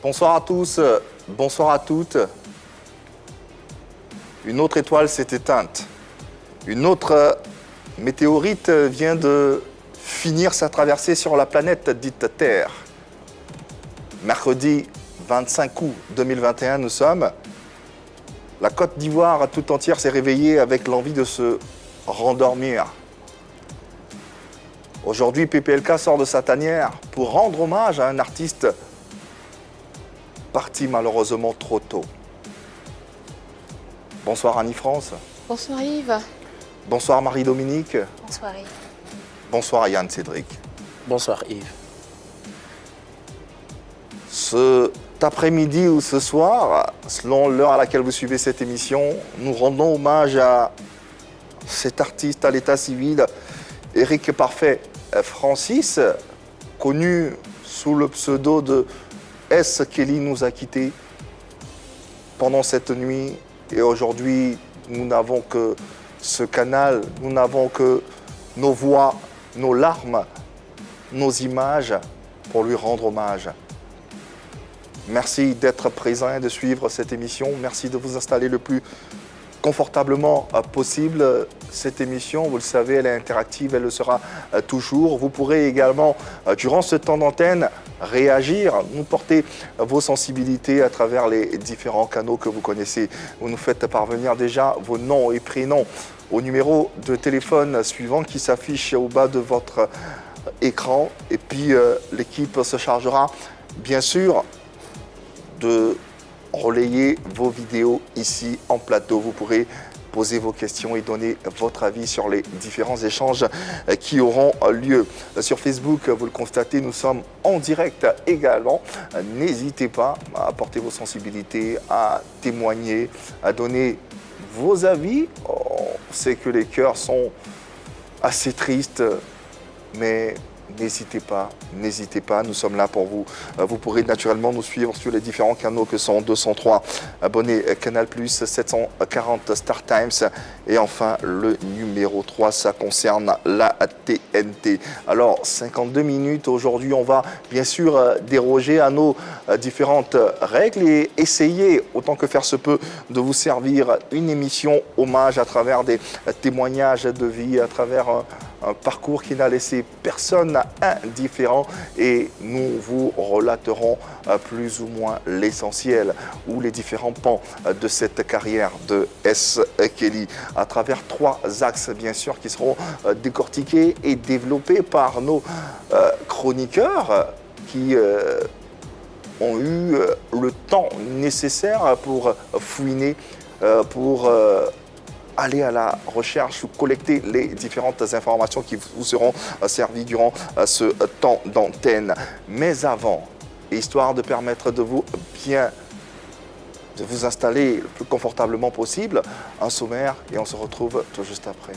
Bonsoir à tous, bonsoir à toutes. Une autre étoile s'est éteinte. Une autre météorite vient de finir sa traversée sur la planète dite Terre. Mercredi 25 août 2021, nous sommes. La Côte d'Ivoire tout entière s'est réveillée avec l'envie de se rendormir. Aujourd'hui, PPLK sort de sa tanière pour rendre hommage à un artiste parti malheureusement trop tôt. Bonsoir Annie-France. Bonsoir Yves. Bonsoir Marie-Dominique. Bonsoir Yves. Bonsoir Yann Cédric. Bonsoir Yves. Cet après-midi ou ce soir, selon l'heure à laquelle vous suivez cette émission, nous rendons hommage à cet artiste à l'état civil, Éric Parfait Francis, connu sous le pseudo de S. Kelly, nous a quittés pendant cette nuit. Et aujourd'hui, nous n'avons que ce canal, nous n'avons que nos voix, nos larmes, nos images pour lui rendre hommage. Merci d'être présent et de suivre cette émission. Merci de vous installer le plus confortablement possible. Cette émission, vous le savez, elle est interactive, elle le sera toujours. Vous pourrez également, durant ce temps d'antenne, réagir, nous porter vos sensibilités à travers les différents canaux que vous connaissez. Vous nous faites parvenir déjà vos noms et prénoms au numéro de téléphone suivant qui s'affiche au bas de votre écran. Et puis, l'équipe se chargera, bien sûr, de relayer vos vidéos ici en plateau. Vous pourrez poser vos questions et donner votre avis sur les différents échanges qui auront lieu. Sur Facebook, vous le constatez, nous sommes en direct également. N'hésitez pas à apporter vos sensibilités, à témoigner, à donner vos avis. On sait que les cœurs sont assez tristes, mais n'hésitez pas, nous sommes là pour vous. Vous pourrez naturellement nous suivre sur les différents canaux que sont 203 abonnés Canal+, 740 Star Times et enfin le numéro 3, ça concerne la TNT. Alors 52 minutes, aujourd'hui on va bien sûr déroger à nos différentes règles et essayer autant que faire se peut de vous servir une émission hommage à travers des témoignages de vie, à travers un parcours qui n'a laissé personne indifférent et nous vous relaterons plus ou moins l'essentiel ou les différents pans de cette carrière de S. Kelly à travers 3 axes bien sûr qui seront décortiqués et développés par nos chroniqueurs qui ont eu le temps nécessaire pour fouiner, pour aller à la recherche ou collecter les différentes informations qui vous seront servies durant ce temps d'antenne. Mais avant, histoire de permettre de vous installer le plus confortablement possible, un sommaire et on se retrouve tout juste après.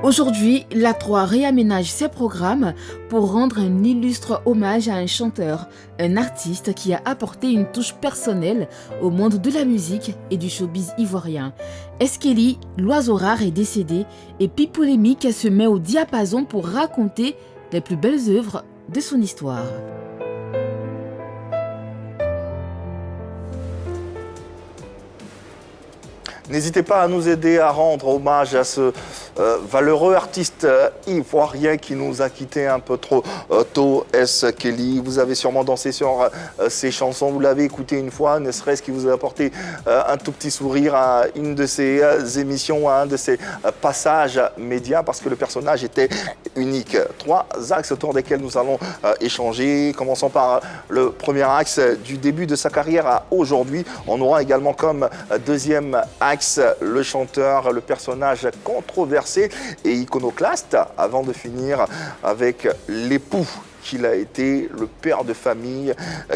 Aujourd'hui, la 3 réaménage ses programmes pour rendre un illustre hommage à un chanteur, un artiste qui a apporté une touche personnelle au monde de la musique et du showbiz ivoirien. S. Kelly, l'oiseau rare, est décédé et Pi Polémique se met au diapason pour raconter les plus belles œuvres de son histoire. N'hésitez pas à nous aider à rendre hommage à ce valeureux artiste ivoirien qui nous a quittés un peu trop tôt, S. Kelly. Vous avez sûrement dansé sur ses chansons, vous l'avez écouté une fois, ne serait-ce qu'il vous a apporté un tout petit sourire à une de ses émissions, à un de ses passages médias, parce que le personnage était unique. 3 axes autour desquels nous allons échanger. Commençons par le premier axe du début de sa carrière à aujourd'hui. On aura également comme deuxième axe le chanteur, le personnage controversé et iconoclaste, avant de finir avec l'époux qu'il a été, le père de famille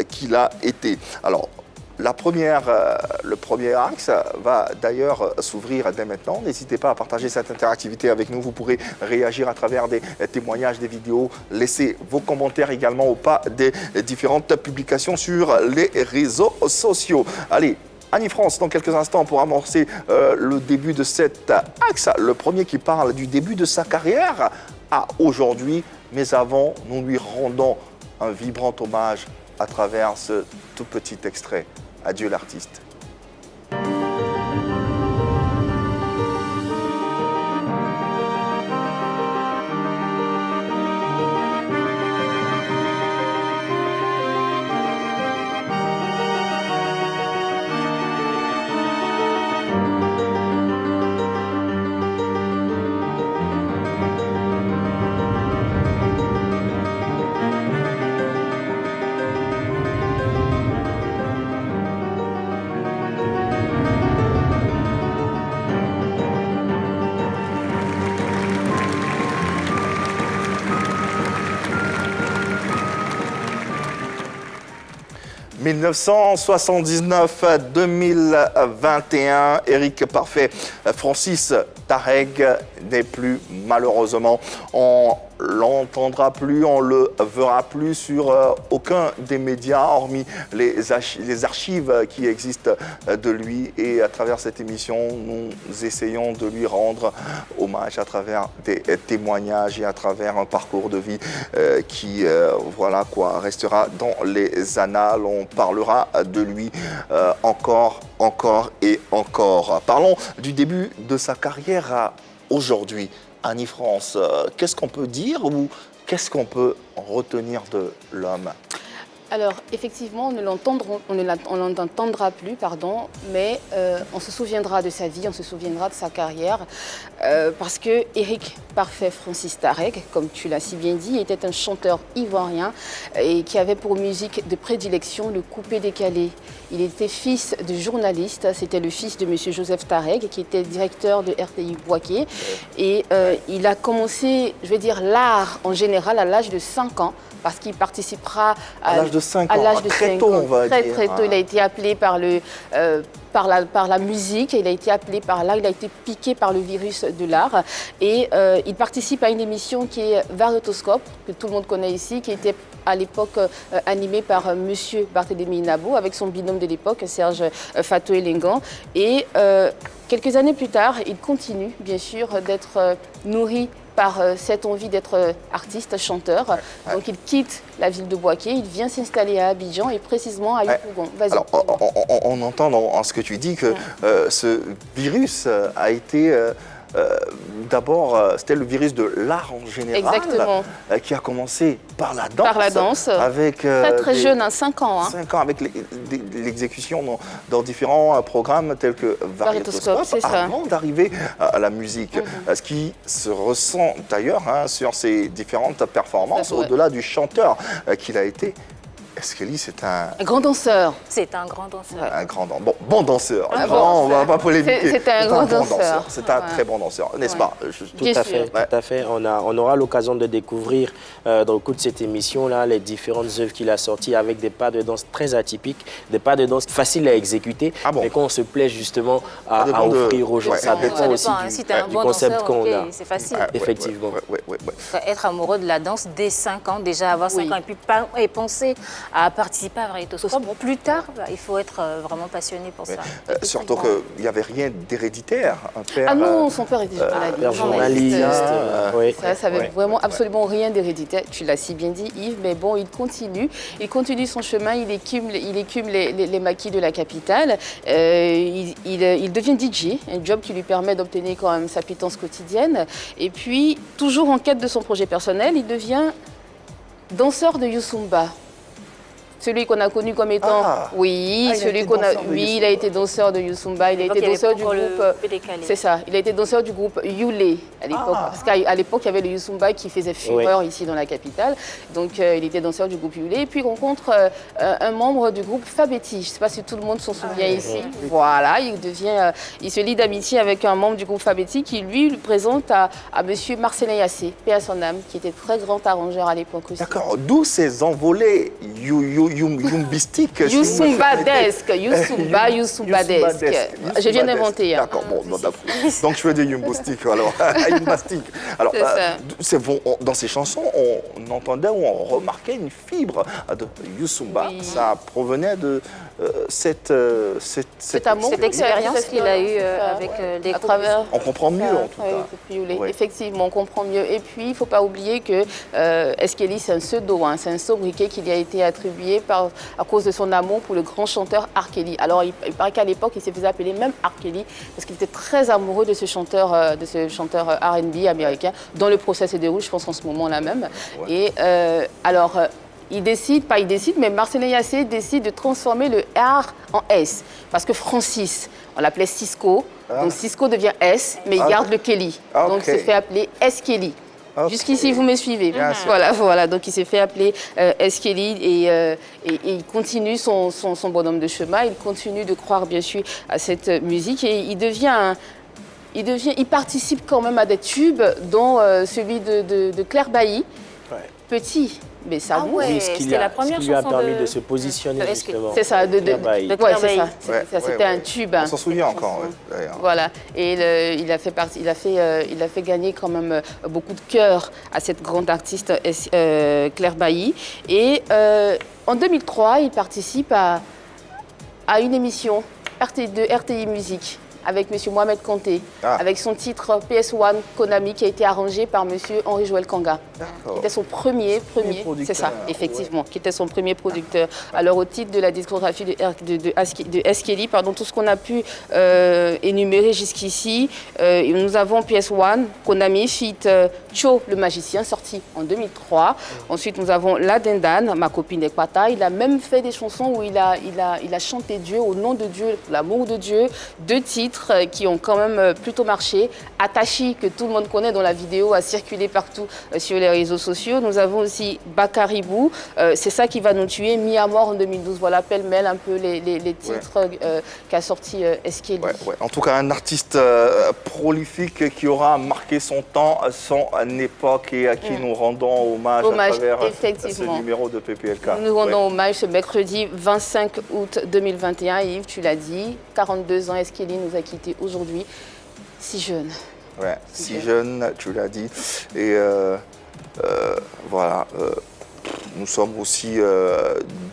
qu'il a été. Alors, le premier axe va d'ailleurs s'ouvrir dès maintenant. N'hésitez pas à partager cette interactivité avec nous. Vous pourrez réagir à travers des témoignages, des vidéos. Laissez vos commentaires également au pas des différentes publications sur les réseaux sociaux. Allez, Annie-France, dans quelques instants, pour amorcer le début de cet axe. Le premier qui parle du début de sa carrière à aujourd'hui. Mais avant, nous lui rendons un vibrant hommage à travers ce tout petit extrait. Adieu l'artiste. « 1979-2021, Eric Parfait, Francis Tareq n'est plus malheureusement. On l'entendra plus, on le verra plus sur aucun des médias, hormis les archives qui existent de lui. Et à travers cette émission, nous essayons de lui rendre hommage à travers des témoignages et à travers un parcours de vie qui voilà quoi, restera dans les annales. On parlera de lui encore et encore. Parlons du début de sa carrière à aujourd'hui. Annie France, qu'est-ce qu'on peut dire ou qu'est-ce qu'on peut retenir de l'homme? Alors, effectivement, on ne l'entendra plus, pardon, mais on se souviendra de sa vie, on se souviendra de sa carrière, parce que Eric Parfait Francis Tareq, comme tu l'as si bien dit, était un chanteur ivoirien et qui avait pour musique de prédilection le coupé-décalé. Il était fils de journaliste, c'était le fils de M. Joseph Tareq, qui était directeur de RTI Boaké. Et il a commencé, je vais dire, l'art en général à l'âge de 5 ans, parce qu'il participera à l'âge de 5 ans, très tôt, on va dire. Très tôt, il a été appelé par la musique, il a été appelé par l'art, il a été piqué par le virus de l'art. Et il participe à une émission qui est Variétoscope, que tout le monde connaît ici, qui était à l'époque animée par Monsieur Barthélémy Nabo, avec son binôme de l'époque, Serge Fatou Elengan. Et quelques années plus tard, il continue, bien sûr, d'être nourri par cette envie d'être artiste, chanteur. Ouais. Donc il quitte la ville de Boaké, il vient s'installer à Abidjan et précisément à Yopougon. Vas-y. Alors, on entend dans ce que tu dis que ce virus a été... d'abord, c'était le virus de l'art en général. Exactement. Qui a commencé par la danse. Par la danse. Avec très jeune, 5 ans. 5 ans, avec l'exécution dans différents programmes tels que Variétoscope, avant d'arriver à la musique. Ce qui se ressent d'ailleurs sur ses différentes performances, au-delà du chanteur qu'il a été. Eskeli, c'est un grand danseur. C'est un grand danseur. Un grand bon danseur. On ne va pas polémiquer. C'est un grand danseur. C'est un très bon danseur, n'est-ce pas? Tout à fait. On aura l'occasion de découvrir dans le cours de cette émission-là les différentes œuvres qu'il a sorties avec des pas de danse très atypiques, des pas de danse faciles à exécuter, mais qu'on se plaît justement à offrir aux gens. Ça dépend aussi du concept qu'on a. C'est facile. Effectivement. Être amoureux de la danse dès 5 ans, déjà avoir 5 ans, et puis penser à participer à Variétoscope. Plus tard, il faut être vraiment passionné pour ça. Surtout qu'il n'y avait rien d'héréditaire. Ah non, son père était journaliste. Ça n'avait vraiment absolument rien d'héréditaire. Tu l'as si bien dit, Yves, mais bon, il continue son chemin, il écume les maquis de la capitale. Il devient DJ, un job qui lui permet d'obtenir quand même sa pitance quotidienne. Et puis, toujours en quête de son projet personnel, il devient danseur de Youssumba. Celui qu'on a connu comme étant... il a été danseur de Youssumba, il a été danseur du groupe... C'est ça, il a été danseur du groupe Yulé à l'époque. Parce qu'à l'époque, il y avait le Youssumba qui faisait fureur ici dans la capitale. Donc, il était danseur du groupe Yulé. Et puis, il rencontre un membre du groupe Fabetti. Je ne sais pas si tout le monde s'en souvient ici. Voilà, il se lie d'amitié avec un membre du groupe Fabetti qui, lui présente à monsieur Marcelin Yassé, paix à son âme, qui était très grand arrangeur à l'époque aussi. D'accord, d'où ces envolées Yumbistique. Youssoumbadesque. Youssoumbadesque. Je viens d'inventer. D'accord, bon, donc je veux des Yumbistique, alors. Yumbastique. Alors, dans ces chansons, on entendait ou on remarquait une fibre de Youssouba. Oui. Ça provenait de cette expérience qu'il a eue avec les travers. On comprend mieux, en tout cas. Oui. Effectivement, on comprend mieux. Et puis, il ne faut pas oublier que Eskéli, c'est un pseudo, c'est un sobriquet qui lui a été attribué à cause de son amour pour le grand chanteur R. Kelly. Alors, il paraît qu'à l'époque, il se faisait appeler même R. Kelly parce qu'il était très amoureux de ce chanteur R&B américain, dont le procès se déroule, je pense, en ce moment-là même. Ouais. Et alors, mais Marcelin Yassé décide de transformer le R en S. Parce que Francis, on l'appelait Cisco, donc Cisco devient S, mais il garde le Kelly. Donc il s'est fait appeler S. Kelly. Jusqu'ici, vous me suivez. Voilà. Donc il s'est fait appeler S. Kelly et il continue son bonhomme de chemin. Il continue de croire, bien sûr, à cette musique et il participe quand même à des tubes, dont celui de Claire Bailly. Ouais. Petit, mais ça bouge. Ouais, c'était la première chanson qui lui a permis de se positionner, justement. C'est ça, Claire Bailly. C'était un tube. On s'en souvient encore, d'ailleurs. Voilà, et il a fait gagner quand même beaucoup de cœur à cette grande artiste Claire Bailly. Et en 2003, il participe à une émission de RTI Musique avec M. Mohamed Kanté, avec son titre PS1 Konami qui a été arrangé par M. Henri-Joël Kanga. Qui était son premier c'est ça, effectivement, qui était son premier producteur. Alors au titre de la discographie de S. Kelly, tout ce qu'on a pu énumérer jusqu'ici, nous avons PS1 Konami feat. Cho le magicien, sorti en 2003. Ensuite, nous avons La Dindane, Ma copine Ekwata. Il a même fait des chansons où il a chanté Dieu, au nom de Dieu, l'amour de Dieu. 2 titres qui ont quand même plutôt marché. Atachi, que tout le monde connaît, dont la vidéo a circulé partout sur les réseaux sociaux. Nous avons aussi Bakaribou, C'est ça qui va nous tuer, Mis à mort en 2012. Voilà, pêle-mêle un peu les titres qu'a sorti S. Kelly. En tout cas, un artiste prolifique qui aura marqué son temps, son époque et à qui nous rendons hommage à travers ce numéro de PPLK. Nous rendons hommage ce mercredi 25 août 2021. Et Yves, tu l'as dit, 42 ans, S. Kelly nous a quittés aujourd'hui, si jeune. Si jeune, tu l'as dit. Et voilà. Nous sommes aussi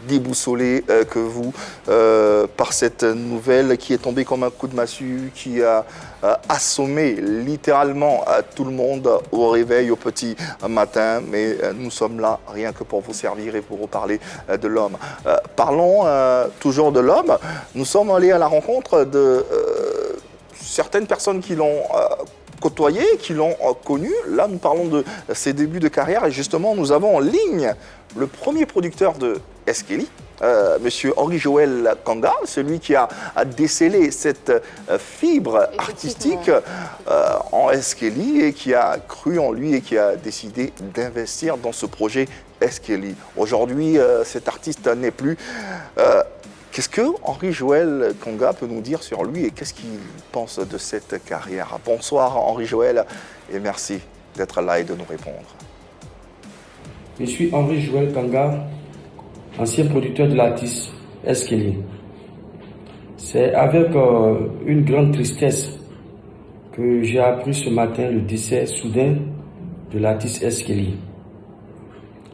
déboussolés que vous par cette nouvelle qui est tombée comme un coup de massue, qui a assommé littéralement tout le monde au réveil, au petit matin. Mais nous sommes là rien que pour vous servir et pour vous parler de l'homme. Parlons toujours de l'homme. Nous sommes allés à la rencontre de certaines personnes qui l'ont côtoyé, qui l'ont connu. Là, nous parlons de ses débuts de carrière et justement, nous avons en ligne le premier producteur de S. Kelly, Monsieur Henri-Joël Kanga, celui qui a décelé cette fibre artistique en S. Kelly et qui a cru en lui et qui a décidé d'investir dans ce projet S. Kelly. Aujourd'hui, cet artiste n'est plus. Qu'est-ce que Henri-Joël Kanga peut nous dire sur lui et qu'est-ce qu'il pense de cette carrière? Bonsoir Henri-Joël et merci d'être là et de nous répondre. Je suis Henri-Joël Kanga, ancien producteur de l'artiste S. Kelly. C'est avec une grande tristesse que j'ai appris ce matin le décès soudain de l'artiste S. Kelly.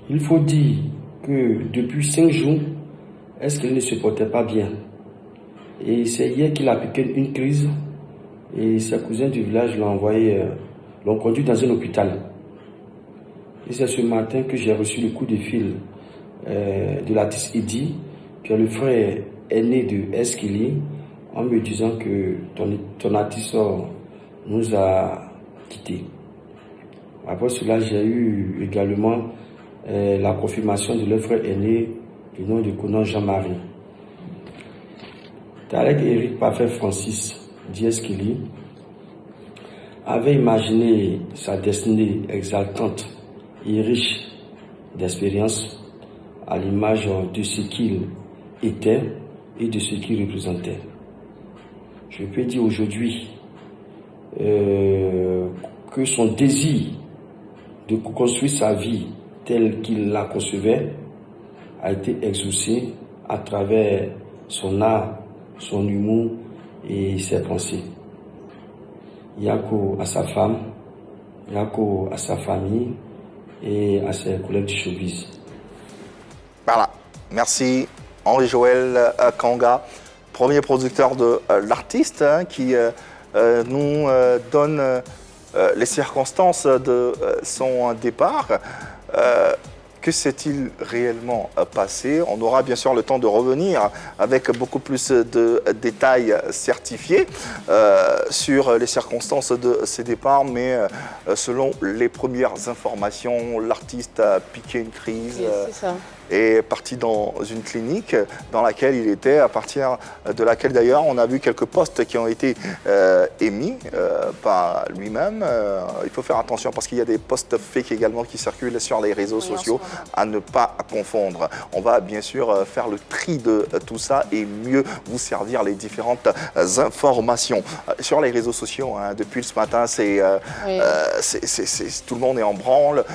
Il faut dire que depuis 5 jours, S. Kelly ne se portait pas bien. Et c'est hier qu'il a piqué une crise et ses cousins du village l'ont conduit dans un hôpital. Et c'est ce matin que j'ai reçu le coup de fil de l'artiste Idi, qui est le frère aîné de S. Kelly, en me disant que ton artiste nous a quittés. Après cela, j'ai eu également la confirmation de leur frère aîné, du nom de Conan Jean-Marie. Tarek Eric Parfait Francis, dit S. Kelly, avait imaginé sa destinée exaltante et riche d'expérience à l'image de ce qu'il était et de ce qu'il représentait. Je peux dire aujourd'hui que son désir de construire sa vie telle qu'il la concevait a été exaucé à travers son art, son humour et ses pensées. Yako à sa femme, Yako à sa famille et à ses collègues du showbiz. Voilà, merci Henri-Joël Kanga, premier producteur de l'artiste qui nous donne les circonstances de son départ. Que s'est-il réellement passé? On aura bien sûr le temps de revenir avec beaucoup plus de détails certifiés sur les circonstances de ses départs, mais selon les premières informations, l'artiste a piqué une crise. Est parti dans une clinique dans laquelle il était, à partir de laquelle d'ailleurs on a vu quelques posts qui ont été émis par lui-même. Il faut faire attention parce qu'il y a des posts fake également qui circulent sur les réseaux sociaux à ne pas confondre. On va bien sûr faire le tri de tout ça et mieux vous servir les différentes informations. Sur les réseaux sociaux, hein, depuis ce matin, tout le monde est en branle,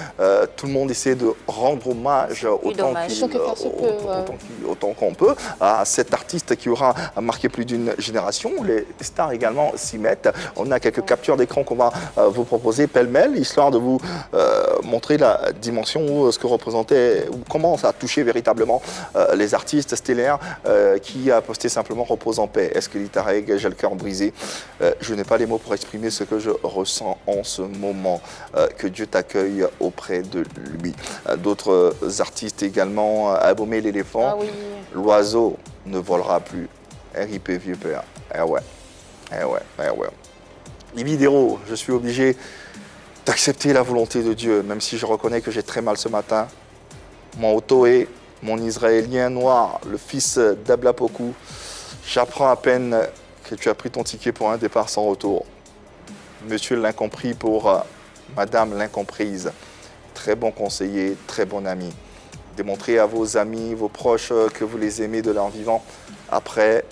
tout le monde essaie de rendre hommage autant qu'on peut à cet artiste qui aura marqué plus d'une génération. Les stars également s'y mettent. On a quelques captures d'écran qu'on va vous proposer pêle-mêle, histoire de vous montrer la dimension, ce que représentait, ou comment ça a touché véritablement les artistes stellaires qui a posté simplement repose en paix. Est-ce que Tarek, j'ai le cœur brisé. Je n'ai pas les mots pour exprimer ce que je ressens en ce moment. Que Dieu t'accueille auprès de lui. D'autres artistes également, Abomé l'éléphant, l'oiseau ne volera plus. RIP vieux père. Eh ouais. Ibidero, je suis obligé d'accepter la volonté de Dieu, même si je reconnais que j'ai très mal ce matin. Mon Otoé, mon Israélien noir, le fils d'Ablapoku, j'apprends à peine que tu as pris ton ticket pour un départ sans retour. Monsieur l'incompris pour Madame l'incomprise. Très bon conseiller, très bon ami. Démontrez à vos amis, vos proches que vous les aimez de leur vivant. Après,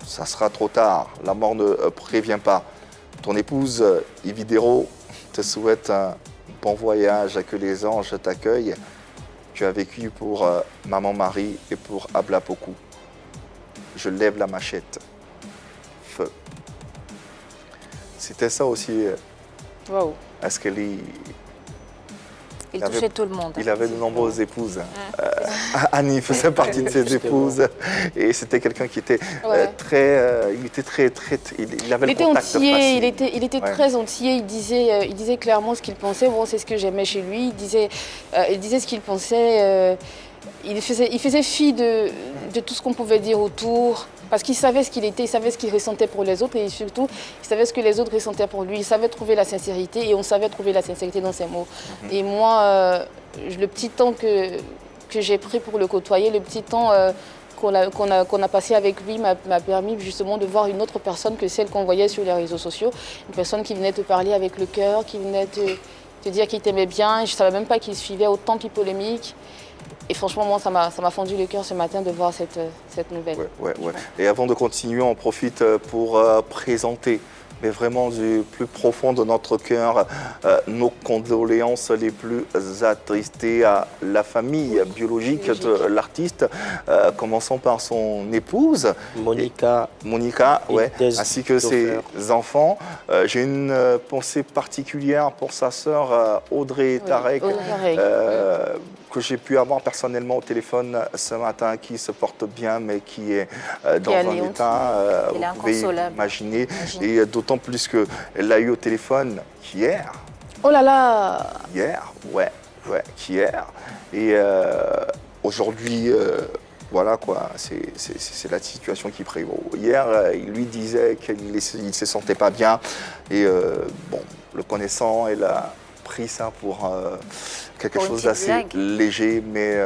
ça sera trop tard. La mort ne prévient pas. Ton épouse, Ibidero, te souhaite un bon voyage, que les anges t'accueillent. Tu as vécu pour Maman Marie et pour Ablapoku. Je lève la machette. Feu. C'était ça aussi. Wow. Est-ce qu'elle est... Il touchait tout le monde. Il avait de nombreuses épouses. Annie faisait partie de ses épouses. Et c'était quelqu'un qui était il avait le contact facile. Il était très entier. Il disait clairement ce qu'il pensait. Bon, c'est ce que j'aimais chez lui. Il disait ce qu'il pensait. Il faisait fi de tout ce qu'on pouvait dire autour. Parce qu'il savait ce qu'il était, il savait ce qu'il ressentait pour les autres et surtout, il savait ce que les autres ressentaient pour lui. Il savait trouver la sincérité et on savait trouver la sincérité dans ses mots. Et moi, le petit temps que j'ai pris pour le côtoyer, le petit temps qu'on a passé avec lui m'a permis justement de voir une autre personne que celle qu'on voyait sur les réseaux sociaux. Une personne qui venait te parler avec le cœur, qui venait te dire qu'il t'aimait bien. Je ne savais même pas qu'il suivait autant de polémiques. Et franchement, moi, ça m'a fendu le cœur ce matin de voir cette nouvelle. Ouais. Et avant de continuer, on profite pour présenter, mais vraiment du plus profond de notre cœur, nos condoléances les plus attristées à la famille biologique de l'artiste, commençant par son épouse. Monica, ainsi que ses enfants. J'ai une pensée particulière pour sa sœur Audrey Tarek. Que j'ai pu avoir personnellement au téléphone ce matin, qui se porte bien, mais qui est dans un état, vous pouvez imaginer, et d'autant plus qu'elle l'a eu au téléphone hier. Oh là là! Hier, hier. Et aujourd'hui, voilà quoi, c'est la situation qui prévaut. Hier, il lui disait qu'il ne se sentait pas bien, et bon, le connaissant, elle a pris ça pour quelque chose d'assez léger, mais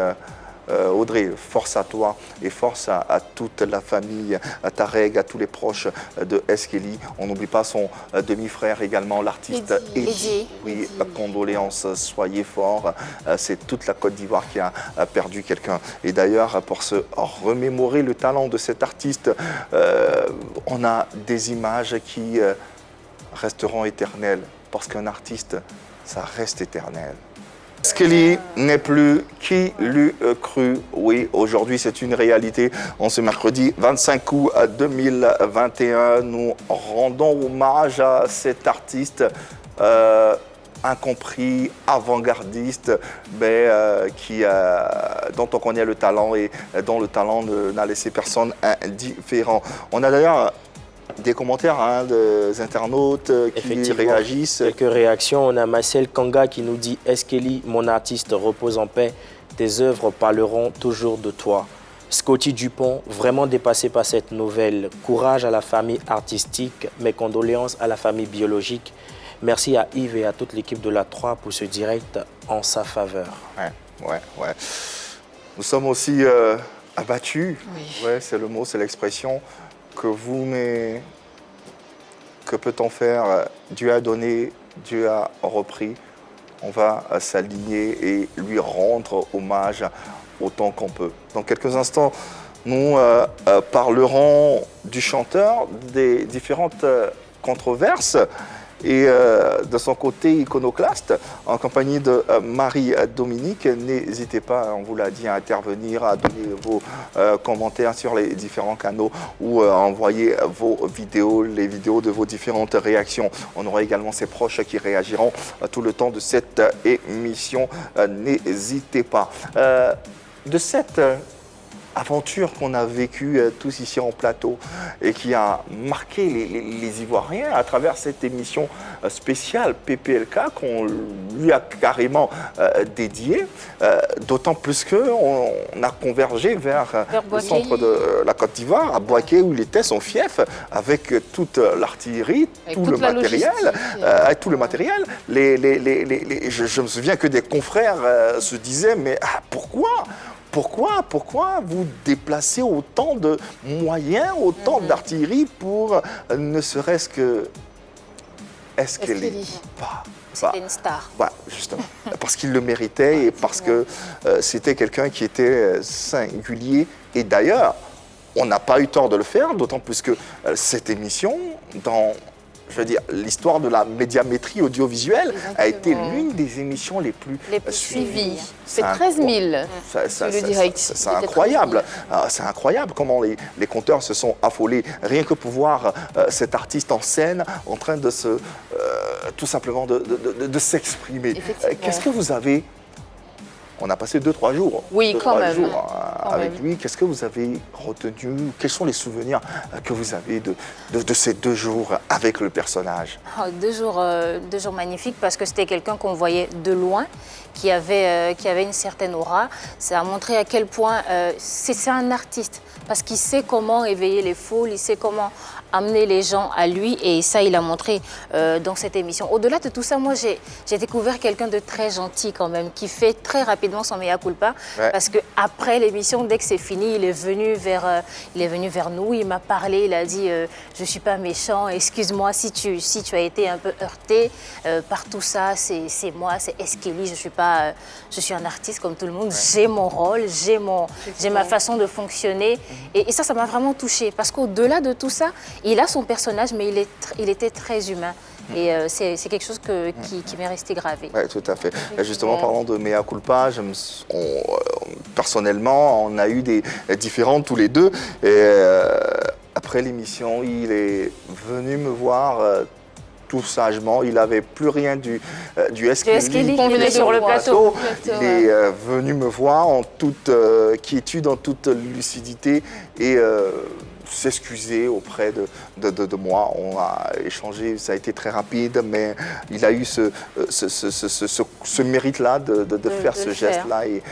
Audrey, force à toi et force à toute la famille, à Tarek, à tous les proches de Eskeli. On n'oublie pas son demi-frère également, l'artiste Eddie. Oui, condoléances, soyez forts. C'est toute la Côte d'Ivoire qui a perdu quelqu'un. Et d'ailleurs, pour se remémorer le talent de cet artiste, on a des images qui resteront éternelles, parce qu'un artiste, ça reste éternel. Skelly n'est plus, qui l'eût cru? Oui, aujourd'hui c'est une réalité. En ce mercredi 25 août 2021, nous rendons hommage à cet artiste incompris, avant-gardiste, mais dont on connaît le talent et dont le talent n'a laissé personne indifférent. On a d'ailleurs des commentaires des internautes qui réagissent. Quelques réactions. On a Marcel Kanga qui nous dit « Skelly, mon artiste, repose en paix. Tes œuvres parleront toujours de toi. » Scotty Dupont, vraiment dépassé par cette nouvelle. Courage à la famille artistique, mes condoléances à la famille biologique. Merci à Yves et à toute l'équipe de la 3 pour ce direct en sa faveur. Ouais. Nous sommes aussi abattus. Oui. Ouais, c'est le mot, c'est l'expression. Mais que peut-on faire? Dieu a donné, Dieu a repris. On va s'aligner et lui rendre hommage autant qu'on peut. Dans quelques instants, nous parlerons du chanteur, des différentes controverses et de son côté iconoclaste, en compagnie de Marie-Dominique. N'hésitez pas, on vous l'a dit, à intervenir, à donner vos commentaires sur les différents canaux ou à envoyer vos vidéos, les vidéos de vos différentes réactions. On aura également ses proches qui réagiront tout le temps de cette émission. N'hésitez pas. De cette aventure qu'on a vécue tous ici en plateau et qui a marqué les Ivoiriens à travers cette émission spéciale PPLK qu'on lui a carrément dédiée, d'autant plus qu'on a convergé vers le centre de la Côte d'Ivoire, à Boaké, où il était son fief, avec toute l'artillerie, tout le matériel. Je me souviens que des confrères se disaient, mais pourquoi vous déplacez autant de moyens, autant d'artillerie pour ne serait-ce que Skelly? C'était une star. Justement, parce qu'il le méritait et parce que c'était quelqu'un qui était singulier. Et d'ailleurs, on n'a pas eu tort de le faire, d'autant plus que cette émission, l'histoire de la médiamétrie audiovisuelle a été l'une des émissions les plus suivies. C'est 13 000 sur le direct. C'est incroyable. C'est incroyable comment les compteurs se sont affolés. Rien que pour voir cet artiste en scène en train de tout simplement de s'exprimer. Qu'est-ce que vous avez... On a passé 2-3 jours. Oui, quand même. Avec lui. Qu'est-ce que vous avez retenu? Quels sont les souvenirs que vous avez de ces 2 jours avec le personnage? 2 jours magnifiques parce que c'était quelqu'un qu'on voyait de loin, qui avait une certaine aura. Ça a montré à quel point c'est un artiste parce qu'il sait comment éveiller les foules, il sait comment amener les gens à lui et ça, il a montré dans cette émission. Au-delà de tout ça, moi, j'ai découvert quelqu'un de très gentil quand même, qui fait très rapidement son mea culpa parce qu'après l'émission, dès que c'est fini, il est venu vers nous, il m'a parlé, il a dit « Je ne suis pas méchant, excuse-moi si tu as été un peu heurté par tout ça, c'est moi, c'est Skelly, je suis un artiste comme tout le monde, j'ai mon rôle, j'ai ma façon de fonctionner. » Et ça m'a vraiment touchée parce qu'au-delà de tout ça, il a son personnage, mais il était très humain. Et c'est quelque chose qui m'est resté gravé. Oui, tout à fait. Et justement, parlant de mea culpa, personnellement, on a eu des différentes tous les deux. Et après l'émission, il est venu me voir tout sagement. Il n'avait plus rien du Skelly qui venait sur le plateau. Il est venu me voir en toute quiétude, en toute lucidité et s'excuser auprès de moi. On a échangé, ça a été très rapide, mais il a eu ce mérite-là de faire ce geste-là. Et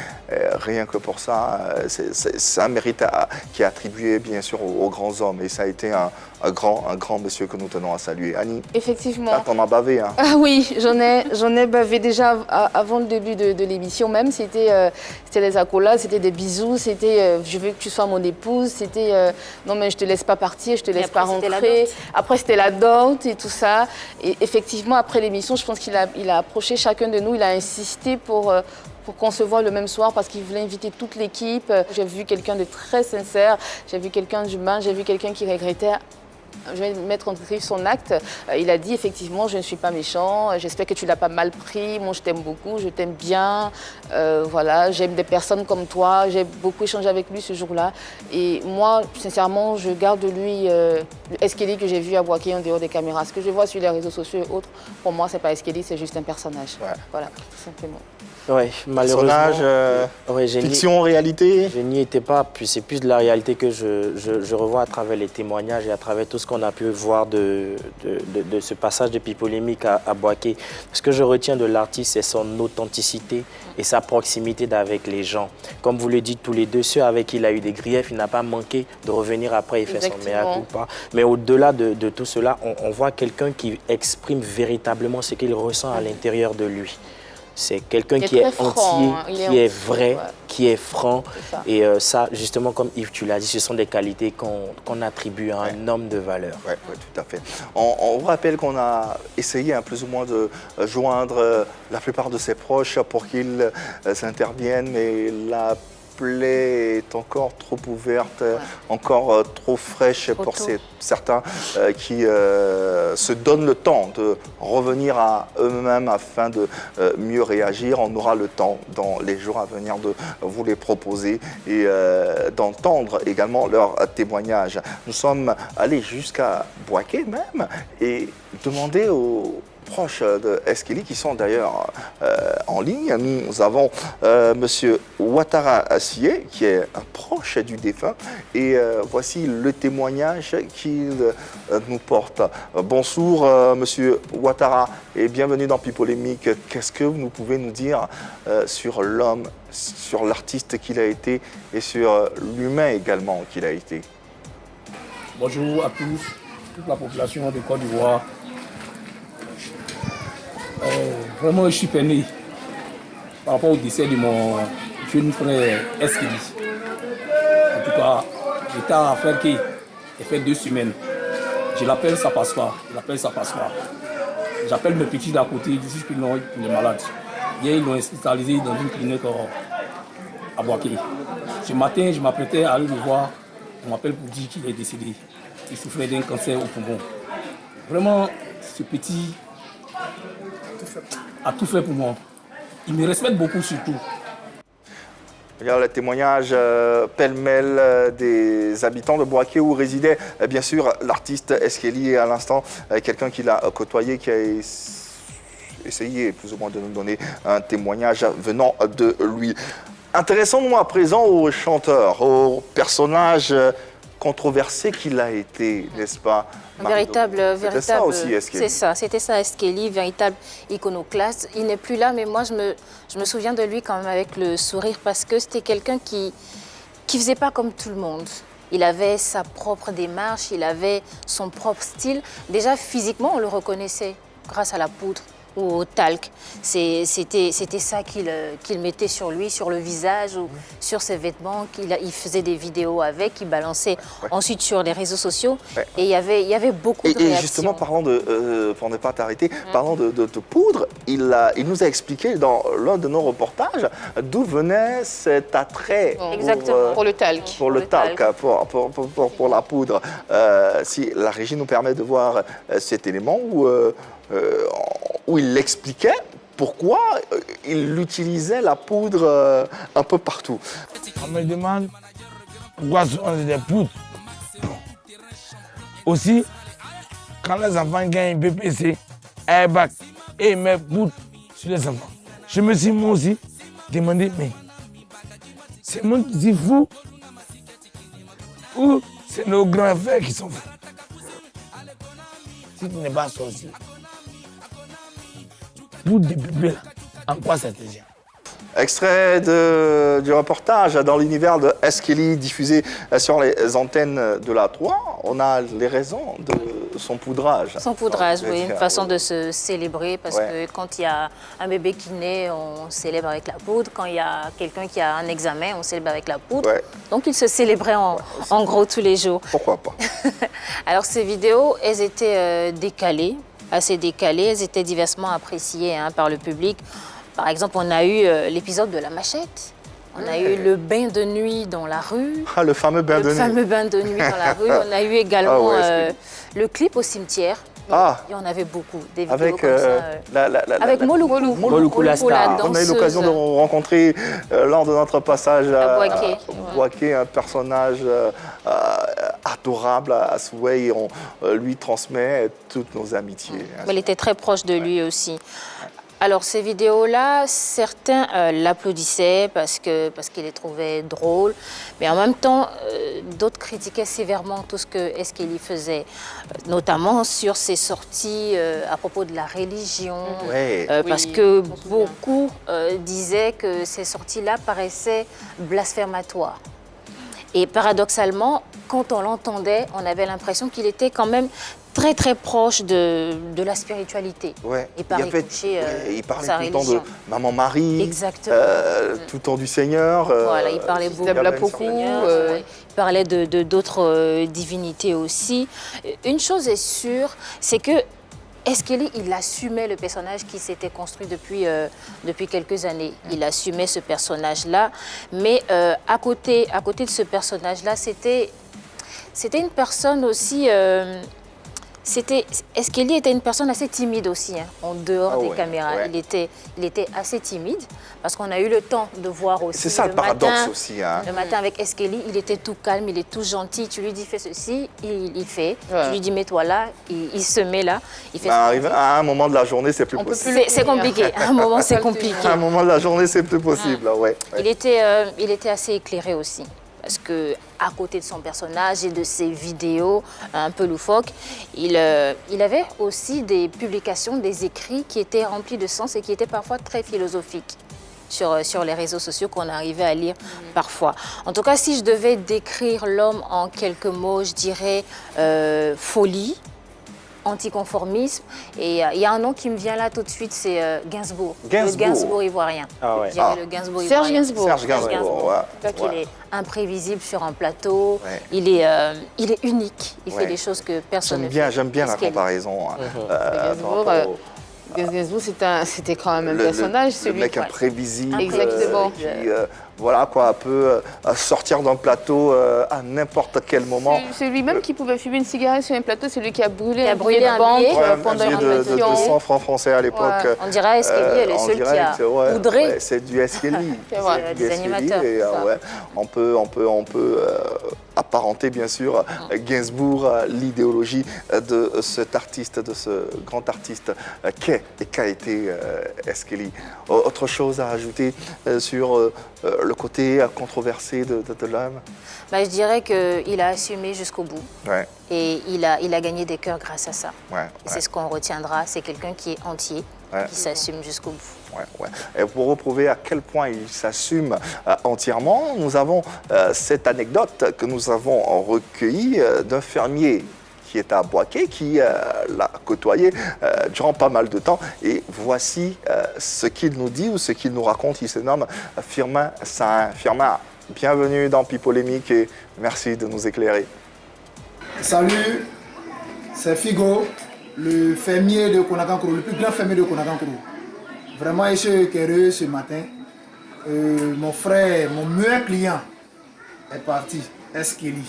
rien que pour ça, c'est un mérite qui est attribué bien sûr aux grands hommes. Et ça a été un grand monsieur que nous tenons à saluer. Annie, effectivement. T'en as bavé, hein? Ah oui, j'en ai bavé déjà avant le début de l'émission même. C'était des accolades, c'était des bisous, c'était je veux que tu sois mon épouse, c'était non mais je te laisse pas partir, je te laisse pas rentrer. Après c'était la dot et tout ça. Et effectivement après l'émission, je pense qu'il a approché chacun de nous, il a insisté pour qu'on se voit le même soir parce qu'il voulait inviter toute l'équipe. J'ai vu quelqu'un de très sincère, j'ai vu quelqu'un d'humain, j'ai vu quelqu'un qui regrettait mettre en griffe son acte. Il a dit effectivement, je ne suis pas méchant, j'espère que tu l'as pas mal pris, moi je t'aime beaucoup, je t'aime bien, voilà, j'aime des personnes comme toi, j'ai beaucoup échangé avec lui ce jour-là. Et moi, sincèrement, je garde de lui Eskeli que j'ai vu à Boaké en dehors des caméras. Ce que je vois sur les réseaux sociaux et autres, pour moi, c'est pas Eskeli, c'est juste un personnage. Ouais. Voilà, tout simplement. Oui, malheureusement. Fiction, réalité. Je n'y étais pas, puis c'est plus de la réalité que je revois à travers les témoignages et à travers tout ce qu'on a pu voir de ce passage de Pipolémique à Boaké. Ce que je retiens de l'artiste, c'est son authenticité et sa proximité avec les gens. Comme vous le dites tous les deux, ceux avec qui il a eu des griefs, il n'a pas manqué de revenir après et faire son mea culpa. Mais au-delà de tout cela, on voit quelqu'un qui exprime véritablement ce qu'il ressent à l'intérieur de lui. C'est quelqu'un qui est entier, qui est vrai, qui est franc. Et ça, justement, comme Yves, tu l'as dit, ce sont des qualités qu'on attribue à un homme de valeur. Oui, tout à fait. On vous rappelle qu'on a essayé plus ou moins de joindre la plupart de ses proches pour qu'ils interviennent, mais la plaie est encore trop ouverte, encore trop fraîche pour certains qui se donnent le temps de revenir à eux-mêmes afin de mieux réagir. On aura le temps dans les jours à venir de vous les proposer et d'entendre également leurs témoignages. Nous sommes allés jusqu'à Boaké même et demander aux proches de Eskeli qui sont d'ailleurs en ligne. Nous avons monsieur Ouattara Sié qui est un proche du défunt et voici le témoignage qu'il nous porte. Bonjour monsieur Ouattara et bienvenue dans Pipolémique. Qu'est-ce que vous pouvez nous dire sur l'homme, sur l'artiste qu'il a été et sur l'humain également qu'il a été? Bonjour à tous, toute la population de Côte d'Ivoire. Vraiment, je suis peiné par rapport au décès de mon jeune frère Eskeli. En tout cas, j'étais à Frère Key, il fait 2 semaines. Je l'appelle, ça passe pas. J'appelle mes petits d'à côté, ils disent qu'il est malade. Hier, ils l'ont hospitalisé dans une clinique à Boaké. Ce matin, je m'apprêtais à aller le voir. On m'appelle pour dire qu'il est décédé. Il souffrait d'un cancer au poumon. Vraiment, ce petit a tout fait pour moi. Il me respecte beaucoup surtout. Regarde le témoignage pêle-mêle des habitants de Boaké où résidait bien sûr l'artiste Eskeli et à l'instant quelqu'un qui l'a côtoyé, qui a essayé plus ou moins de nous donner un témoignage venant de lui. Intéressons-nous à présent au chanteur, au personnage controversé qu'il a été, n'est-ce pas? Véritable. C'était ça aussi, Eskeli. C'est ça, c'était ça, Eskeli, véritable iconoclaste. Il n'est plus là, mais moi, je me souviens de lui quand même avec le sourire parce que c'était quelqu'un qui faisait pas comme tout le monde. Il avait sa propre démarche, il avait son propre style. Déjà, physiquement, on le reconnaissait grâce à la poudre ou au talc. C'était ça qu'il mettait sur lui, sur le visage ou sur ses vêtements. Il faisait des vidéos avec, il balançait ensuite sur les réseaux sociaux. Et il y avait beaucoup de réactions. Et justement, parlant de, pour ne pas t'arrêter, parlant de poudre, il nous a expliqué dans l'un de nos reportages d'où venait cet attrait pour le talc. Pour le talc, pour la poudre. Si la régie nous permet de voir cet élément où il expliquait pourquoi il utilisait la poudre un peu partout. On me demande pourquoi on des poudres. Aussi, quand les enfants gagnent BPC, airbag et ils mettent poudre sur les enfants. Je me suis moi aussi demandé, mais c'est moi qui suis fou ou c'est nos grands frères qui sont fous? Si tu n'es pas sorcier, poudre de bébé là, en quoi ça te gêne? Extrait du reportage dans l'univers de Eskeli diffusé sur les antennes de la 3. On a les raisons de son poudrage. Son poudrage, oui, une façon de se célébrer parce que quand il y a un bébé qui naît, on célèbre avec la poudre. Quand il y a quelqu'un qui a un examen, on célèbre avec la poudre. Donc il se célébrait en gros tous les jours. Pourquoi pas? Alors ces vidéos, elles étaient décalées, assez décalées. Elles étaient diversement appréciées par le public. Par exemple, on a eu l'épisode de la machette. On a eu le bain de nuit dans la rue. Ah, le fameux bain de nuit. Le fameux bain de nuit dans la rue. On a eu également Le clip au cimetière, il y en avait beaucoup, des vidéos avec, comme ça. Avec Moluku, la star. On a eu l'occasion de rencontrer lors de notre passage à Boaké un personnage adorable à souhait et on lui transmet toutes nos amitiés. Elle était très proche de lui aussi. Alors ces vidéos-là, certains l'applaudissaient parce qu'ils les trouvaient drôles, mais en même temps, d'autres critiquaient sévèrement tout ce que Eskeli faisait, notamment sur ses sorties à propos de la religion, parce que beaucoup disaient que ces sorties-là paraissaient blasphématoires. Et paradoxalement, quand on l'entendait, on avait l'impression qu'il était quand même très très proche de la spiritualité. Il parlait tout le temps de Maman Marie, tout le temps du Seigneur. Voilà, il parlait beaucoup. Il parlait d'autres divinités aussi. Une chose est sûre, c'est que Eskeli, il assumait le personnage qui s'était construit depuis quelques années. Il assumait ce personnage-là, mais à côté de ce personnage-là, c'était une personne aussi... Eskeli était une personne assez timide aussi, en dehors des caméras. Il était assez timide, parce qu'on a eu le temps de voir aussi. C'est ça le paradoxe aussi. Le matin avec Eskeli, il était tout calme, il est tout gentil. Tu lui dis fais ceci, il fait. Tu lui dis mets-toi là, il se met là. Il fait à un moment de la journée, c'est plus possible. C'est compliqué. À un moment, c'est compliqué. À un moment de la journée, c'est plus possible. Il était assez éclairé aussi. Parce qu'à côté de son personnage et de ses vidéos un peu loufoques, il avait aussi des publications, des écrits qui étaient remplis de sens et qui étaient parfois très philosophiques sur les réseaux sociaux qu'on arrivait à lire parfois. En tout cas, si je devais décrire l'homme en quelques mots, je dirais folie, anticonformisme. Et il y a un nom qui me vient là tout de suite, c'est Gainsbourg. Le Gainsbourg ivoirien. Le Gainsbourg Serge Gainsbourg. Serge Gainsbourg. Il est imprévisible sur un plateau. Il est unique. Il fait des choses que personne ne fait. J'aime bien la comparaison. Gainsbourg, c'était quand même un personnage. Le mec imprévisible. Exactement. Qui peut sortir d'un plateau à n'importe quel moment. C'est lui-même qui pouvait fumer une cigarette sur un plateau, c'est lui qui a brûlé un banque pendant une de 200 francs français à l'époque. On dirait Eskeli est le seul qui a poudré. C'est du Eskeli. C'est des animateurs. On peut apparenter bien sûr Gainsbourg à l'idéologie de cet artiste, de ce grand artiste qu'est et qu'a été Eskeli. Autre chose à ajouter sur le côté controversé de l'homme? Je dirais qu'il a assumé jusqu'au bout. Et il a gagné des cœurs grâce à ça. C'est ce qu'on retiendra, c'est quelqu'un qui est entier, qui s'assume jusqu'au bout. Et pour prouver à quel point il s'assume entièrement, nous avons cette anecdote que nous avons recueillie d'un fermier qui est à Boaké, qui l'a côtoyé durant pas mal de temps. Et voici ce qu'il nous dit ou ce qu'il nous raconte. Il se nomme Firmin Sahin. Firmin, bienvenue dans Pipolémique et merci de nous éclairer. Salut, c'est Figo, le fermier de Konakankoro, le plus grand fermier de Konakankoro. Vraiment, je suis heureux ce matin. Mon frère, mon meilleur client est parti, Eskeli.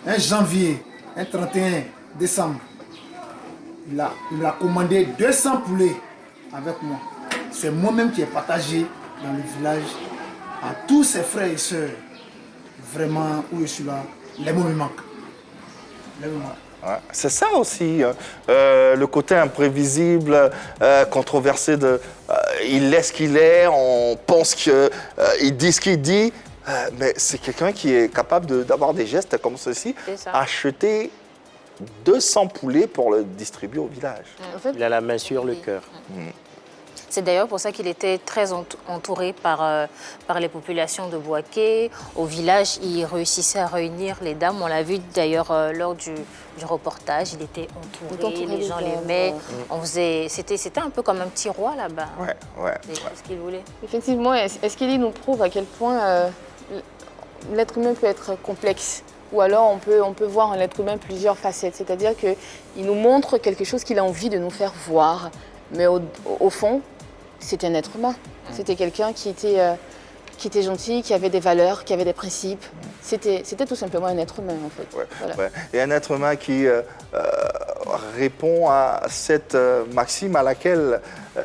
Un janvier, un 31 décembre, il m'a commandé 200 poulets avec moi. C'est moi-même qui ai partagé dans le village à tous ses frères et sœurs. Vraiment, où je suis là, les mots me manquent. C'est ça aussi, le côté imprévisible, controversé il est ce qu'il est, on pense qu'il dit ce qu'il dit. Mais c'est quelqu'un qui est capable d'avoir des gestes comme ceci, acheter 200 poulets pour le distribuer au village. Il a la main sur le cœur. C'est d'ailleurs pour ça qu'il était très entouré par les populations de Boaké. Au village, il réussissait à réunir les dames. On l'a vu d'ailleurs lors du reportage. Il était entouré, les gens l'aimaient. C'était un peu comme un petit roi là-bas. C'est ce qu'il voulait. Effectivement, Eskeli nous prouve à quel point l'être humain peut être complexe. Ou alors on peut voir en l'être humain plusieurs facettes. C'est-à-dire qu'il nous montre quelque chose qu'il a envie de nous faire voir. Mais au fond, c'était un être humain. C'était quelqu'un qui était qui était gentil, qui avait des valeurs, qui avait des principes. C'était tout simplement un être humain, en fait. Ouais, voilà. ouais. Et un être humain qui répond à cette maxime à laquelle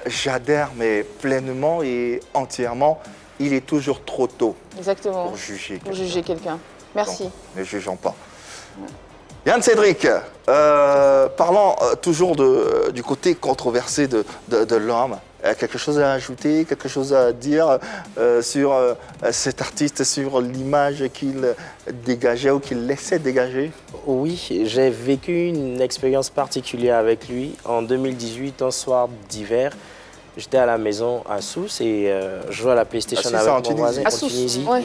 j'adhère, mais pleinement et entièrement. Il est toujours trop tôt. Exactement. Pour juger quelqu'un. Merci. Donc, ne jugeons pas. Yann Cédric, parlant toujours du côté controversé de l'homme, quelque chose à ajouter, quelque chose à dire sur cet artiste, sur l'image qu'il dégageait ou qu'il laissait dégager? Oui, j'ai vécu une expérience particulière avec lui. En 2018, un soir d'hiver, j'étais à la maison à Sousse et je jouais à la PlayStation avec mon voisin en Tunisie. Ouais.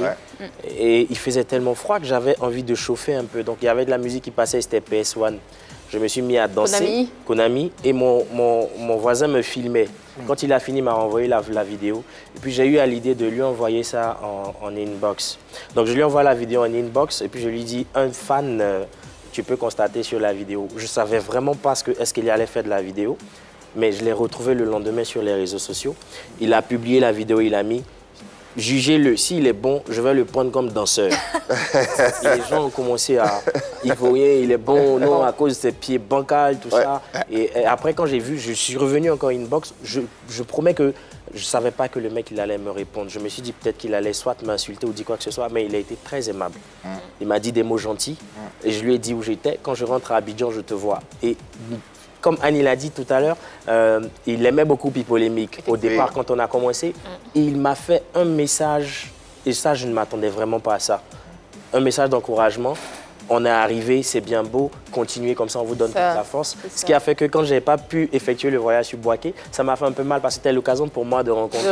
Et il faisait tellement froid que j'avais envie de chauffer un peu. Donc il y avait de la musique qui passait, c'était PS1. Je me suis mis à danser, Konami, et mon voisin me filmait. Quand il a fini, il m'a renvoyé la vidéo. Et puis j'ai eu à l'idée de lui envoyer ça en inbox. Donc je lui envoie la vidéo en inbox et puis je lui dis, un fan, tu peux constater sur la vidéo. Je ne savais vraiment pas est-ce qu'il allait faire de la vidéo. Mais je l'ai retrouvé le lendemain sur les réseaux sociaux. Il a publié la vidéo, il a mis « Jugez-le, s'il est bon, je vais le prendre comme danseur. » Les gens ont commencé à « Il faut rien, il est bon, non, à cause de ses pieds bancals, tout ça. » Et après, quand j'ai vu, je suis revenu encore inbox, je promets que je ne savais pas que le mec il allait me répondre. Je me suis dit peut-être qu'il allait soit m'insulter ou dire quoi que ce soit, mais il a été très aimable. Il m'a dit des mots gentils et je lui ai dit où j'étais. Quand je rentre à Abidjan, je te vois. Et comme Annie l'a dit tout à l'heure, il aimait beaucoup Pipolémique. Au départ, quand on a commencé, il m'a fait un message, et ça, je ne m'attendais vraiment pas à ça. Un message d'encouragement. On est arrivé, c'est bien beau, continuez comme ça, on vous donne toute la force. Ce qui a fait que quand je n'ai pas pu effectuer le voyage sur Boaké, ça m'a fait un peu mal parce que c'était l'occasion pour moi de rencontrer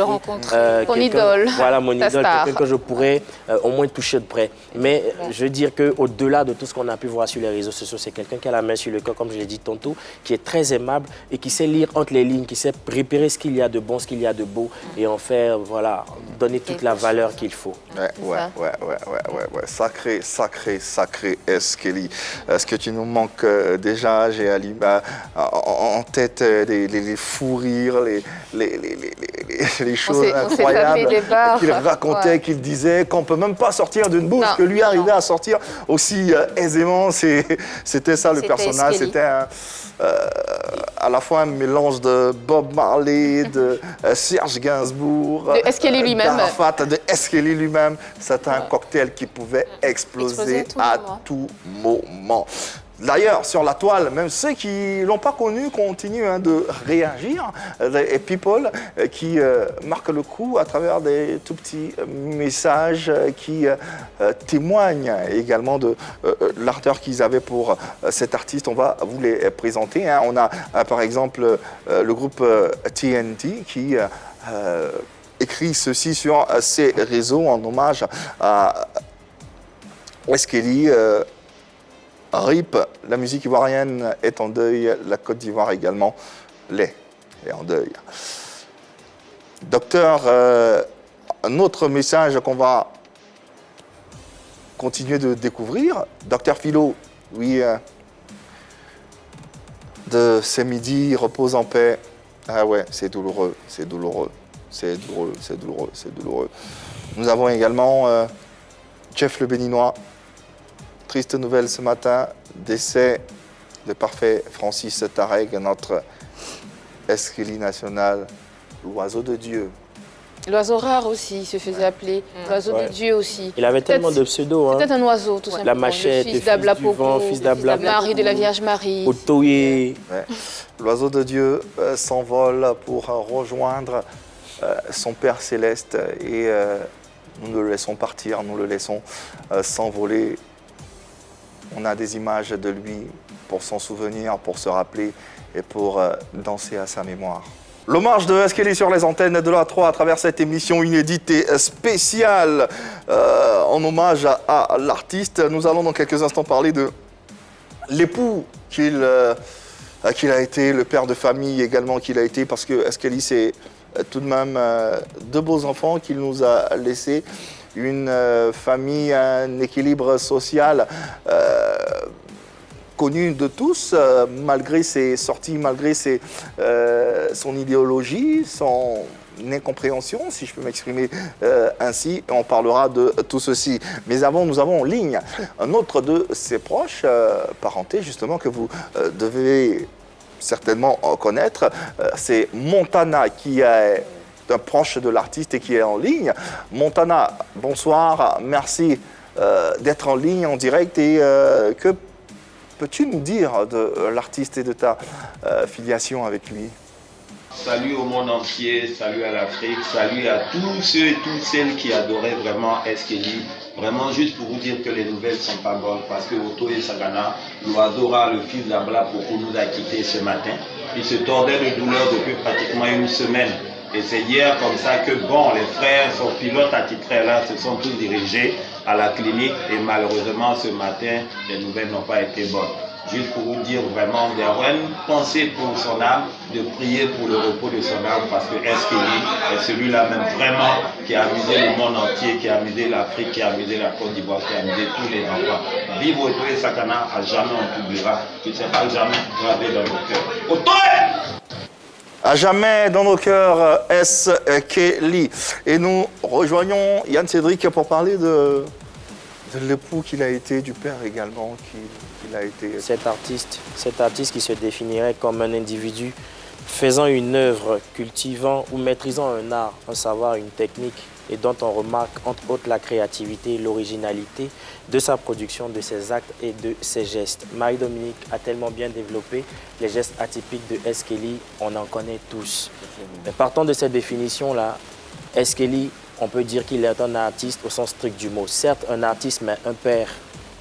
ton idole. Voilà, mon idole, quelqu'un que je pourrais au moins toucher de près. Mais je veux dire qu'au-delà de tout ce qu'on a pu voir sur les réseaux sociaux, c'est quelqu'un qui a la main sur le cœur, comme je l'ai dit tantôt, qui est très aimable et qui sait lire entre les lignes, qui sait repérer ce qu'il y a de bon, ce qu'il y a de beau et en faire, voilà, donner toute la valeur qu'il faut. Ouais. Sacré Eskeli. Est-ce que tu nous manques déjà? J'ai en tête les fous rires, les choses incroyables qu'il racontait, qu'il disait, qu'on ne peut même pas sortir d'une bouche, que lui arrivait à sortir aussi aisément. C'était ça le personnage. C'était à la fois un mélange de Bob Marley, de Serge Gainsbourg, de Eskeli lui-même. De Eskeli lui-même. C'était un cocktail qui pouvait exploser à tout moment. D'ailleurs, sur la toile, même ceux qui ne l'ont pas connu continuent de réagir. Et People qui marquent le coup à travers des tout petits messages qui témoignent également de l'ardeur qu'ils avaient pour cet artiste. On va vous les présenter. On a par exemple le groupe TNT qui écrit ceci sur ses réseaux en hommage à Eskeli. RIP, la musique ivoirienne est en deuil, la Côte d'Ivoire également est en deuil. Docteur, un autre message qu'on va continuer de découvrir. Docteur Philo, oui, de ce midi, repose en paix. Ah ouais, c'est douloureux. Nous avons également Jeff le Béninois. Triste nouvelle ce matin, décès de parfait Francis Tareg, notre Eskeli national, l'oiseau de Dieu. L'oiseau rare aussi, il se faisait appeler. L'oiseau de Dieu aussi. Il avait tellement de pseudos. Peut-être un oiseau, tout simplement. La Machette, fils d'Ablapopo, fils d'Ablapopo, Marie de la Vierge Marie. Otoye. L'oiseau de Dieu s'envole pour rejoindre son Père Céleste et nous le laissons partir, nous le laissons s'envoler. On a des images de lui pour s'en souvenir, pour se rappeler et pour danser à sa mémoire. L'hommage de Eskeli sur les antennes de la 3 à travers cette émission inédite et spéciale en hommage à l'artiste. Nous allons dans quelques instants parler de l'époux qu'il a été, le père de famille également qu'il a été, parce que Eskeli, c'est tout de même deux beaux enfants qu'il nous a laissés. Une famille, un équilibre social connu de tous, malgré ses sorties, malgré son idéologie, incompréhension, si je peux m'exprimer ainsi. On parlera de tout ceci. Mais avant, nous avons en ligne un autre de ses proches, parentés justement, que vous devez certainement connaître. C'est Montana qui est un proche de l'artiste et qui est en ligne. Montana, bonsoir, merci d'être en ligne, en direct. Et que peux-tu nous dire de l'artiste et de ta filiation avec lui? Salut au monde entier, salut à l'Afrique, salut à tous ceux et toutes celles qui adoraient vraiment Eskeli. Vraiment, juste pour vous dire que les nouvelles ne sont pas bonnes parce que Otoye Sagana, l'oiseau rare, le fils d'Abla, Poko, nous a quittés ce matin. Il se tordait de douleur depuis pratiquement une semaine. Et c'est hier comme ça que, bon, les frères, son pilote attitré là, se sont tous dirigés à la clinique. Et malheureusement, ce matin, les nouvelles n'ont pas été bonnes. Juste pour vous dire vraiment d'avoir une pensée pour son âme, de prier pour le repos de son âme, parce que Eskeli est celui-là même vraiment qui a amusé le monde entier, qui a amusé l'Afrique, qui a amusé la Côte d'Ivoire, qui a amusé tous les enfants. Vive Otoye Sagana, à jamais on t'oubliera, tu seras jamais gravé dans nos cœurs. Otoye! À jamais dans nos cœurs, Eskeli. Et nous rejoignons Yann Cédric pour parler de l'époux qu'il a été, du père également qu'il a été. Cet artiste qui se définirait comme un individu faisant une œuvre, cultivant ou maîtrisant un art, un savoir, une technique, et dont on remarque entre autres la créativité, l'originalité de sa production, de ses actes et de ses gestes. Marie-Dominique a tellement bien développé les gestes atypiques de Eskeli, on en connaît tous. Mais partant de cette définition-là, Eskeli, on peut dire qu'il est un artiste au sens strict du mot. Certes, un artiste, mais un père,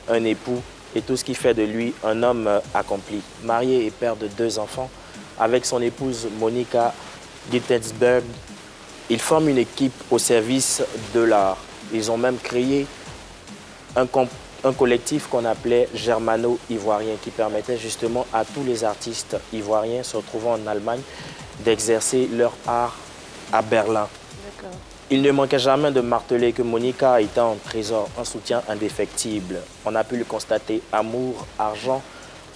un époux et tout ce qui fait de lui un homme accompli. Marié et père de 2 enfants, avec son épouse Monica Gittelsberg, ils forment une équipe au service de l'art. Ils ont même créé un collectif qu'on appelait Germano-Ivoirien qui permettait justement à tous les artistes ivoiriens se retrouvant en Allemagne d'exercer leur art à Berlin. Il ne manquait jamais de marteler que Monica était un trésor, un soutien indéfectible. On a pu le constater, amour, argent,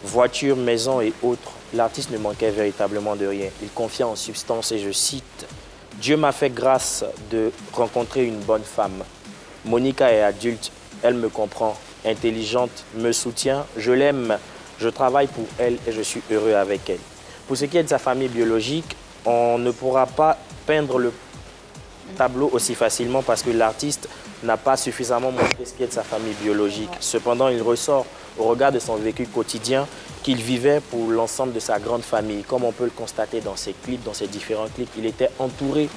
voiture, maison et autres. L'artiste ne manquait véritablement de rien. Il confiait en substance et je cite « Dieu m'a fait grâce de rencontrer une bonne femme. Monica est adulte, elle me comprend, intelligente, me soutient, je l'aime, je travaille pour elle et je suis heureux avec elle. » Pour ce qui est de sa famille biologique, on ne pourra pas peindre le tableau aussi facilement parce que l'artiste n'a pas suffisamment montré ce qui est de sa famille biologique. Cependant, il ressort au regard de son vécu quotidien qu'il vivait pour l'ensemble de sa grande famille. Comme on peut le constater dans ses clips, dans ses différents clips, il était entouré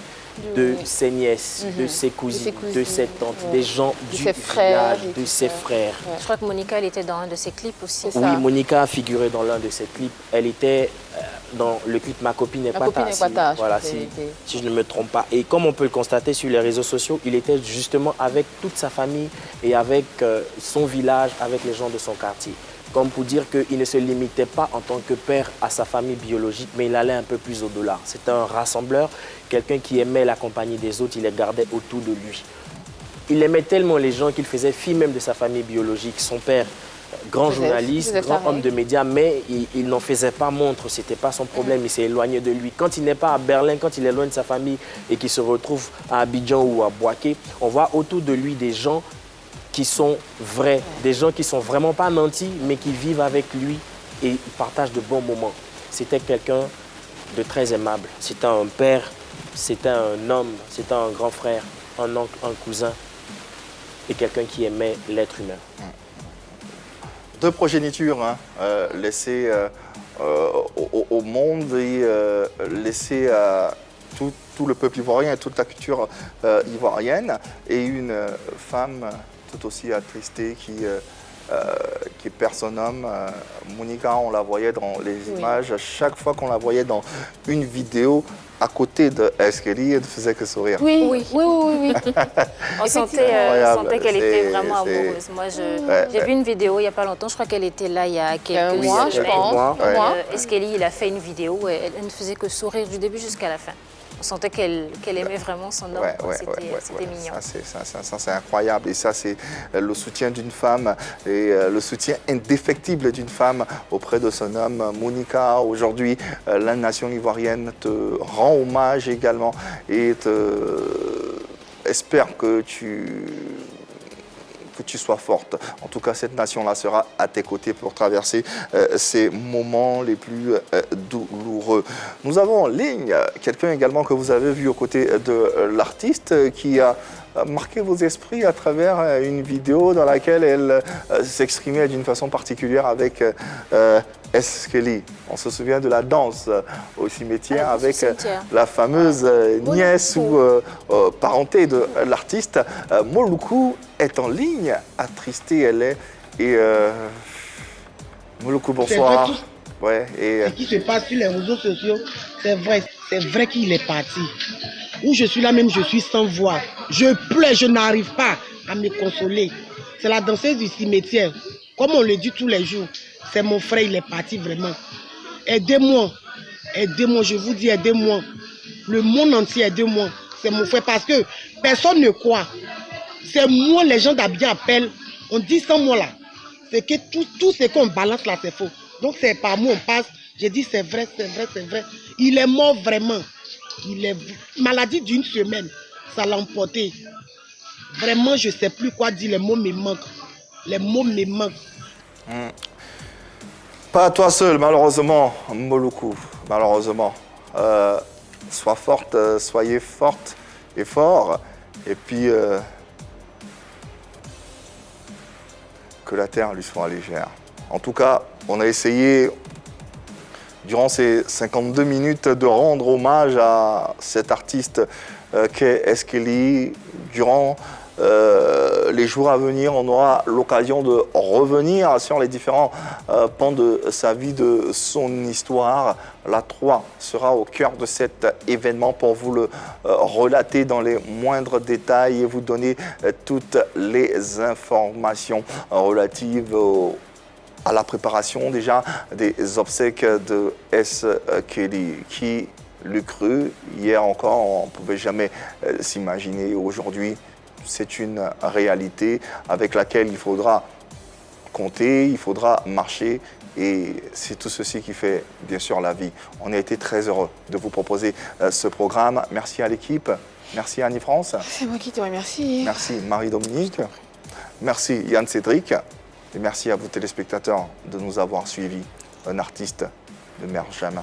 de ses nièces, de ses cousines, de ses tantes, des gens du village, de ses frères. Je crois que Monica, elle était dans un de ses clips aussi. Oui, Monica a figuré dans l'un de ses clips. Elle était dans le clip Ma copine n'est pas ta. Voilà, si je ne me trompe pas. Et comme on peut le constater sur les réseaux sociaux, il était justement avec toute sa famille et avec son village, avec les gens de son quartier. Comme pour dire qu'il ne se limitait pas en tant que père à sa famille biologique, mais il allait un peu plus au-delà. C'était un rassembleur, quelqu'un qui aimait la compagnie des autres, il les gardait autour de lui. Il aimait tellement les gens qu'il faisait fi même de sa famille biologique. Son père, grand journaliste, grand homme de médias, mais il n'en faisait pas montre, ce n'était pas son problème, il s'est éloigné de lui. Quand il n'est pas à Berlin, quand il est loin de sa famille et qu'il se retrouve à Abidjan ou à Bouaké, on voit autour de lui des gens qui sont vrais, des gens qui sont vraiment pas nantis, mais qui vivent avec lui et partagent de bons moments. C'était quelqu'un de très aimable. C'était un père, c'était un homme, c'était un grand frère, un oncle, un cousin et quelqu'un qui aimait l'être humain. De progéniture laissée au monde et laissée à tout le peuple ivoirien et toute la culture ivoirienne, et une femme tout aussi attristée qui perd son homme. Monica, on la voyait dans les images, chaque fois qu'on la voyait dans une vidéo à côté de Eskeli, elle ne faisait que sourire. Oui. On sentait qu'elle était vraiment amoureuse. Moi, j'ai vu une vidéo il n'y a pas longtemps, je crois qu'elle était là il y a quelques mois, je pense. Eskeli, il a fait une vidéo où elle ne faisait que sourire du début jusqu'à la fin. On sentait qu'elle aimait vraiment son homme. C'était mignon. Ça, c'est incroyable. Et ça, c'est le soutien d'une femme et le soutien indéfectible d'une femme auprès de son homme. Monica, aujourd'hui, la nation ivoirienne te rend hommage également et espère que tu sois forte. En tout cas, cette nation-là sera à tes côtés pour traverser ces moments les plus douloureux. Nous avons en ligne quelqu'un également que vous avez vu aux côtés de l'artiste qui a marqué vos esprits à travers une vidéo dans laquelle elle s'exprimait d'une façon particulière avec Eskeli. On se souvient de la danse au cimetière avec la fameuse nièce ou parenté de l'artiste. Moluku est en ligne, attristée elle est. Et Moluku, bonsoir. Ce qui se passe sur les réseaux sociaux, c'est vrai qu'il est parti. Où je suis là même, je suis sans voix. Je pleure, je n'arrive pas à me consoler. C'est la danseuse du cimetière. Comme on le dit tous les jours, c'est mon frère, il est parti vraiment. Aidez-moi, aidez-moi, je vous dis aidez-moi. Le monde entier, aidez-moi. C'est mon frère parce que personne ne croit. C'est moi, les gens d'Abidjan appellent, on dit sans moi là. C'est que tout ce qu'on balance là, c'est faux. Donc c'est par moi on passe. J'ai dit c'est vrai, c'est vrai, c'est vrai. Il est mort vraiment. Il est maladie d'une semaine. Ça l'a emporté. Vraiment, je ne sais plus quoi dire. Les mots me manquent. Les mots me manquent. Pas à toi seul, malheureusement, Moluku. Malheureusement. Sois forte, soyez forte et fort. Et puis, que la terre lui soit légère. En tout cas, on a essayé, durant ces 52 minutes, de rendre hommage à cet artiste qu'est Eskeli. Durant les jours à venir, on aura l'occasion de revenir sur les différents pans de sa vie, de son histoire. La 3 sera au cœur de cet événement pour vous le relater dans les moindres détails et vous donner toutes les informations relatives à la préparation déjà des obsèques de Eskeli. Qui l'eût cru? Hier encore, on ne pouvait jamais s'imaginer. Aujourd'hui, c'est une réalité avec laquelle il faudra compter, il faudra marcher et c'est tout ceci qui fait bien sûr la vie. On a été très heureux de vous proposer ce programme. Merci à l'équipe, merci Annie France. C'est moi qui te remercie. Merci Marie-Dominique, merci Yann Cédric et merci à vous téléspectateurs de nous avoir suivis. Un artiste ne meurt jamais.